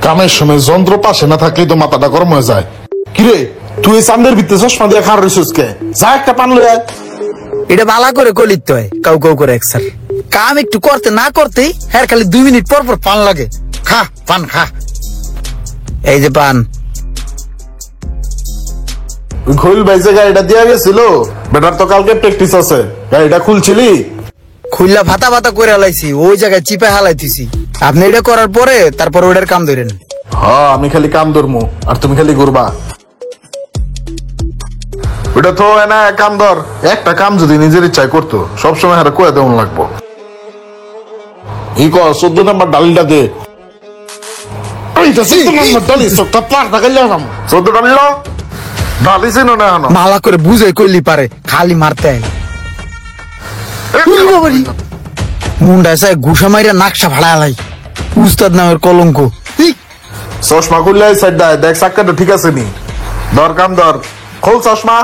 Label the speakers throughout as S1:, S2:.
S1: কামের সময় যন্ত্র পাশে না থাকলে তো মাথাটা গরম হয়ে যায়। কিরে তুই চান্দের ভিতরে চশমা দিয়ে খার রইছিস কে? যা একটা পান লয়ে আয়।
S2: এটা ভালো করে কলিতে হয় কাউ কাউ করে একসার কাম একটু করতে না করতেই হ্যাঁ খালি 2 মিনিট পর পর পান লাগে। খা পান খা। এই যে পান।
S1: ঘুল বাইজে গাড়িটা দিয়া গেছিল, বেটার তো কালকে প্র্যাকটিস আছে। গাড়িটা খুলছিলি?
S2: খুললা ভাতা ভাতা করে হালাইছি, ওই জায়গায় চিপে হালাইতেছি। আপনি এটা করার পরে তারপর ওটার কাম ধরেন।
S1: হ্যাঁ আমি খালি কাম ধরমু আর তুমি খালি ঘুরবা। ওটা তো না কাম ধর। একটা কাম যদি নিজের ইচ্ছায় করতো সবসময় হারে কয়ে দেওয়া লাগবো। ই ক 14 নম্বর ডালিটা দে। 14 ডালিল ডালি ছিল না
S2: মালা করে বুঝে করলি পারে, খালি মারতে মুন্ডা চাই ঘুষা মাইরা নাকশা ভাড়া হালাই। উস্তাদ নামের কলঙ্ক।
S1: চশমা খুললে সাইড দেখ চাক্কাটা ঠিক আছে নি? ধর কাম ধর, খোল চশমা।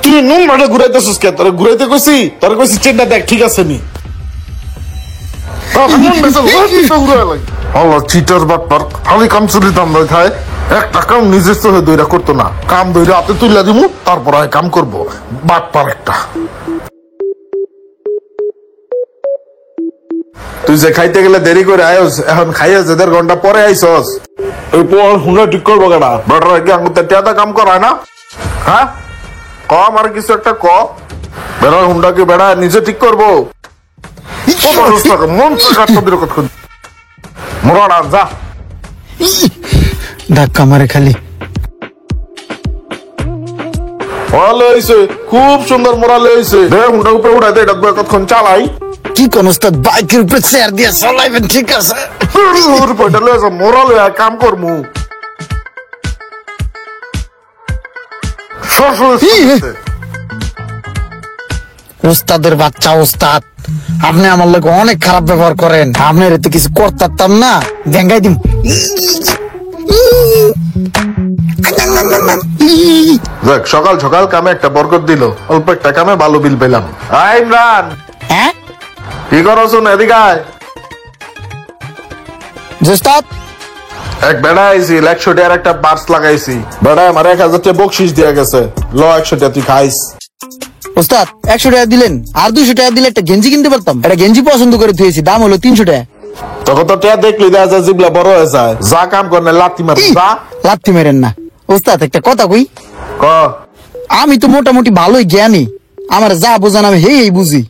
S1: তুই নুন মাঠে ঘুরাইতেছিস কে? তোর ঘুরাইতে কইছি? তোর কইছি চেনটা দেখ ঠিক আছে নি? কাম চলিতাম খায় একটা কাম নিজের চোখে দইরা করতো না। কাম দইরা হাতে তুলে দিব তারপর হয় কাম করবো। বাট পার একটা। তুই যে খাইতে গেলে দেরি করে আয়স, এখন খাইয়া যে 1.5 ঘন্টা পরে আইসস। ওই পর হুন্ডা ঠিক করবো কেনা? বেটার কি আঙুতে টিয়াদা কাম করায় না? হ্যাঁ ক আমার কিছু একটা ক। বেটার হুন্ডা কি বেড়া নিজে ঠিক করবো?
S2: ধাক্কা মারে খালি।
S1: খুব সুন্দর মোরালে হয়েছে। হুন্ডা উপরে উঠাইতে কতক্ষণ চালাই।
S2: কি কোন ওস্তাদ বাইকের উপরে চেয়ার দিয়ে চালাইবেন? ঠিক আছে
S1: মোরাল কাম করমু।
S2: ওস্তাদের বাচ্চা ওস্তাদ, আপনি আমার লোক অনেক খারাপ ব্যবহার করেন। আপনার তো কিছু করতাম না, ভেঙ্গাই দিম।
S1: দেখ সকাল সকাল কামে একটা বরকত দিল, অল্প একটা কামে ভালো বিল পেলাম। ইমরান
S2: হ্যাঁ
S1: কি করো? শুন এদিকে আয়।
S2: ওস্তাদ
S1: এক বেড়া আইছি 100 টাকার একটা পার্স লাগাইছি। বেড়া আমার 1000 টাকা বকশিস দিয়া গেছে। ল 100 টাকা তুই খাইস।
S2: ওস্তাদ 100 টাকা দিলেন, আর 200 টাকা দিলে একটা গেঞ্জি কিনতে পারতাম। একটা গেঞ্জি পছন্দ করে থুয়েছি, দাম হলো 300 টাকা।
S1: তখন তো টাকা দেখলি দেখা যায় জিবলা বড় হয়ে যায়। যা কাম কর না লাত্তি মার। যা
S2: লাত্তি মেরেন না ওস্তাদ। একটা কথা কই,
S1: ক।
S2: আমি তো মোটামুটি ভালোই জ্ঞানী, আমার যা বোঝান আমি হেই বুঝি।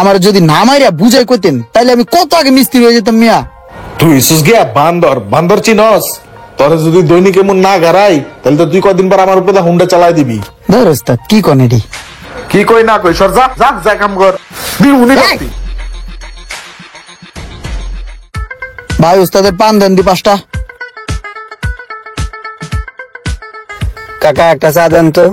S2: আমার যদি না মাইরা বুঝাই কইতেন তাইলে আমি কত আগে মিস্ত্রি হয়ে যেতাম মিয়া।
S1: তুই ইসুস গিয়া বান্দর বান্দর চিনস? তোরে যদি দৈনিক এমন না গারাই তাহলে তো তুই কদিন পর আমার উপরে হুন্ডা চালাই দিবি।
S2: ধর ওস্তাদ কি কন এডি?
S1: কি কই না কই সর। যা যা যা কাম কর।
S2: ভাই ওস্তাদের পান দেন দি 5টা।
S3: কাকা একটা চা দেন তো।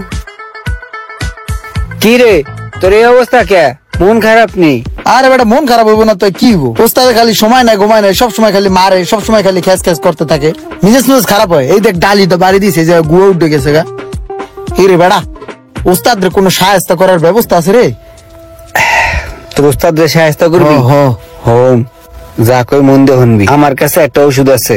S3: কি রে তোর এই অবস্থা কে? মন খারাপ নেই?
S2: আরে বেটা মন খারাপ হইব না তো কি হইব? ওস্তাদের খালি সময় নাই ঘুমায় নাই, সব সময় খালি মারে, সব সময় খালি খ্যাস খ্যাস করতে থাকে। মিজাজ খারাপ হয়। এই দেখ ডালি তো বাড়ি দিছে, যে গুয়া উঠে গেছে গা। রে বেটা ওস্তাদের কোনো সাহায্য করার ব্যবস্থা আছে রে?
S3: তোর ওস্তাদের সাহায্য করবি? হোম যা কই মন দিয়ে শুনবি। আমার কাছে একটা ওষুধ আছে,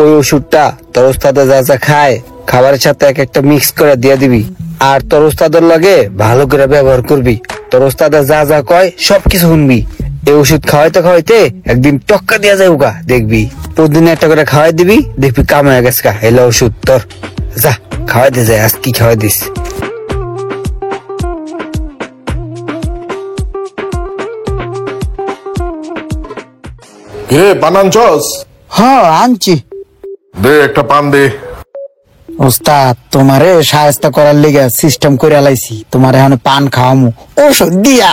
S3: ওই ওষুধটা তোর ওস্তাদে যা যা খায় খাবারের সাথে এক একটা মিক্স করে দিয়ে দিবি। আর তোর ওস্তাদের লগে ভালো করে ব্যবহার করবি। তোর ওস্তাদে যা যা কয় সবকিছু শুনবি। এই ওষুধ খাওয়াইতে খাওয়াইতে একদিন টক্কা দিয়া যাবো গা, দেখবি। প্রতিদিন একটা করে খাওয়াই দিবি, দেখবি কাম হয়ে গেছে গা। এলো ওষুধ তোর, যা খাওয়াই দে। যায় আজ কি খাওয়াই দিস?
S1: বানানছস?
S2: হ্যাঁ আনছি।
S1: দে একটা পান দে।
S2: ওস্তাদ তোমারে সাহায্য করার লেগে সিস্টেম করে লাইছি, তোমার এখন পান খাওয়ামু ওষুধ দিয়া।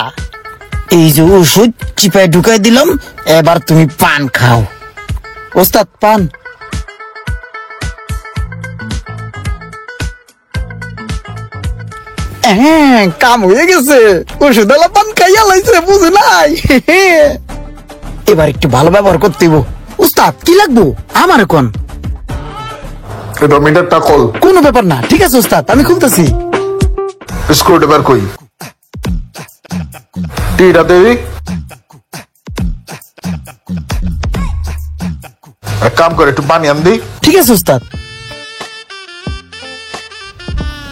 S2: এই যে ওষুধ চিপায় ঢুকাই দিলাম, এবার তুমি পান খাও। ওস্তাদ পান। হ্যাঁ কাম হয়ে গেছে, ওষুধ পান খাইয়া লাইছে, বুঝে নাই। এবার একটু ভালো ব্যবহার করতে হইব, উস্তাদ কি লাগবো আমার কোন?
S1: এটা মিটারটা খোল।
S2: কোনো ব্যাপার না, ঠিক আছে উস্তাদ, আমি খুলতেছি।
S1: স্ক্রু ড্রাইভার কই? টিটা দেবি। এক কাম করে একটু পানি আন দি।
S2: ঠিক আছে উস্তাদ।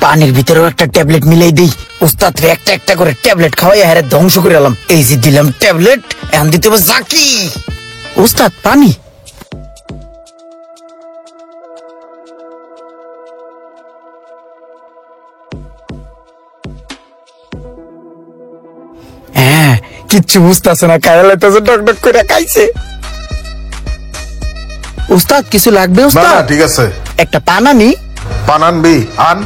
S2: পানির ভিতরেও একটা ট্যাবলেট মিলাই দিই। উস্তাদ রে একটা একটা করে ট্যাবলেট খাওয়াই হারে ধ্বংস করে এলাম। এই যে দিলাম ট্যাবলেট, এখন দিতে হবে জাকি। উস্তাদ পানি। হ্যাঁ, কিচ্ছু বুঝতেছে না, খাইয়া লাইতেছে, টক টক করে খাইছে। উস্তাদ কিছু লাগবে
S1: না না
S2: উস্তাদ?
S1: ঠিক আছে।
S2: একটা পান আনি।
S1: পান আনবি? আন।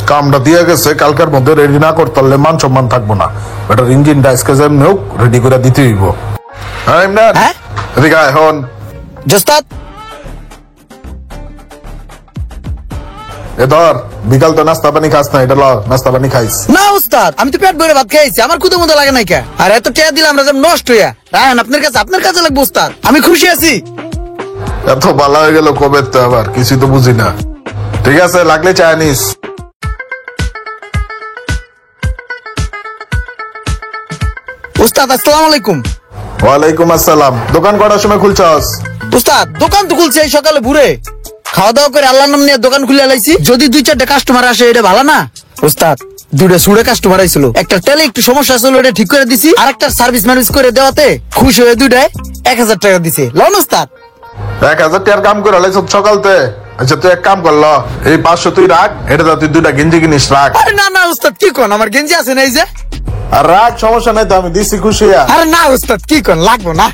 S1: কামটা দিয়ে গেছে, কালকের মধ্যে রেডি না করতে পারলে মান সম্মান থাকবো না। এটার ইঞ্জিনটা আজকে যেমনি হোক রেডি করে দিতে হইব। হ্যাঁ ইমরান,
S2: হ্যাঁ?
S1: এদিকে আয় হন।
S2: জোস্তাদ
S1: এ ধর, বিকাল তো নাস্তা পানি খাস না, এটা ল নাস্তা পানি খাইস।
S2: না উস্তাদ, আমি তো পেট ভরে ভাত খাইছি, আমার কুতো মতো লাগে নাই কে। আর এত টেয়া দিলাম আমরা যেন নষ্ট হইয়া। রায়হান আপনার কাছে লাগবে উস্তাদ, আমি খুশি আছি।
S1: এত ভালো হয়ে গেল কবে তো, আবার কিছু তো বুঝি না। ঠিক আছে, লাগলে চা নিস।
S2: উস্তাদ আসসালামু আলাইকুম।
S1: ওয়ালাইকুম আসসালাম। দোকান কটার সময় খুলছস?
S2: উস্তাদ দোকান তো খুলছে এই সকালে ভোরে, খাওয়া দাওয়া করে আল্লাহর নাম নিয়ে দোকান খুলে লাইছি। যদি 2-4টা কাস্টমার আসে এটা ভালো না উস্তাদ। 2টা সুড়ে কাস্টমার আইছিল, একটা তেলে একটু সমস্যা ছিল, ওটা ঠিক করে দিছি। আর একটা সার্ভিস ম্যানেজ করে দেওয়াতে খুশি হয়ে 2টায় 1000 টাকা দিছে। লন উস্তাদ।
S1: 1000 টাকার কাম করে লাইছ সকালতে। আচ্ছা তুই এক কাম করল, এই 500 তুই রাখ, এটা তুই 2টা গেঞ্জি কিনিস রাখ।
S2: আরে না না উস্তাদ কি কোন, আমার গেঞ্জি আছে না এই যে।
S1: আর রাখ, সমস্যা নাই তো, আমি দিছি খুশি।
S2: আরে না উস্তাদ কি কোন, লাগবো না।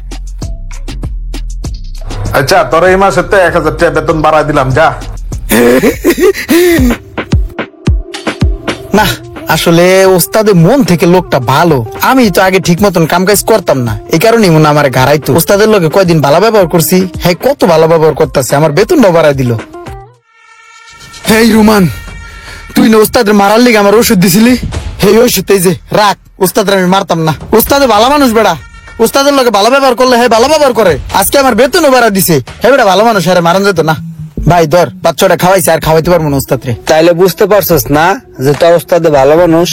S1: আচ্ছা তোর এই মাসে 1000 টাকা বেতন বাড়াই দিলাম, যা।
S2: না আসলে ওস্তাদের মন থেকে লোকটা ভালো। আমি তো আগে ঠিক মতন কাম কাজ করতাম না, এই কারণেই মনে আমার ঘাড়াইতো। ওস্তাদের লোকে কয়দিন ভালো ব্যবহার করছি, হ্যাঁ কত ভালো ব্যবহার করতেছে, আমার বেতনটাও বাড়াই দিল। হেই রুমান, তুই না ওস্তাদের মারার লিগে আমার ওষুধ দিছিলি, এই ওষুধ এই যে রাখ। ওস্তাদের আমি মারতাম না, ওস্তাদে ভালো মানুষ বেড়া। ওস্তাদের লোকে ভালো ব্যবহার করলে হ্যাঁ ভালো ব্যবহার করে। আজকে আমার বেতনও বাড়া দিছে, হ্যাঁ বেটা ভালো মানুষ, আরে মারান যেত না। ভাই ধর, বাচ্চাটা খাওয়াইছে, আর খাওয়াইতে পারবো না ওস্তাদ রে।
S3: তাইলে বুঝতে পারছস না যে তোর ওস্তাদে ভালো মানুষ?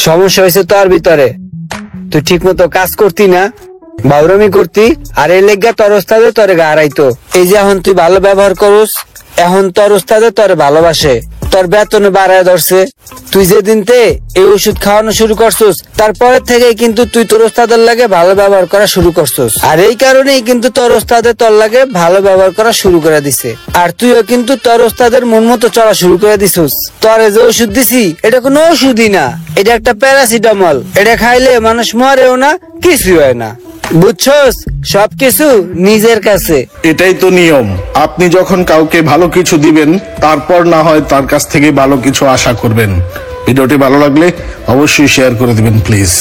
S3: সমস্যা হয়েছে তোর ভিতরে, তুই ঠিক মতো কাজ করতি না, বাউরামি করতি, আর এই লেগা তোর ওস্তাদে তোরে গাড়াইতো। এই যে এখন তুই ভালো ব্যবহার করস, এখন তোর ওস্তাদে তোরে ভালোবাসে, তোর বেতনে বাড়ায় ধরছে। তুই যেদিনতে এই ওষুধ খাওয়ানো শুরু করছস, তারপরের থেকে কিন্তু তুই তোর ওস্তাদের লাগে ভালো ব্যবহার করা শুরু করছস। আর এই কারণেই কিন্তু তোর ওস্তাদে তোর লাগে ভালো ব্যবহার করা শুরু করে দিছে। আর তুইও কিন্তু তোর ওস্তাদের মন মতো চলা শুরু করে দিছস। তোরে যে ওষুধ দিছি এটা কোনো ওষুধই না, এটা একটা প্যারাসিটামল। এটা খাইলে মানুষ মরেও না, কিছু হয় না, বুঝছস? সবকিছু নিজের কাছে।
S1: এটাই তো নিয়ম। আপনি যখন কাউকে ভালো কিছু দিবেন, তারপর না হয় তার কাছ থেকে ভালো কিছু আশা করবেন। ভিডিওটি ভালো লাগলে অবশ্যই শেয়ার করে দিবেন প্লিজ।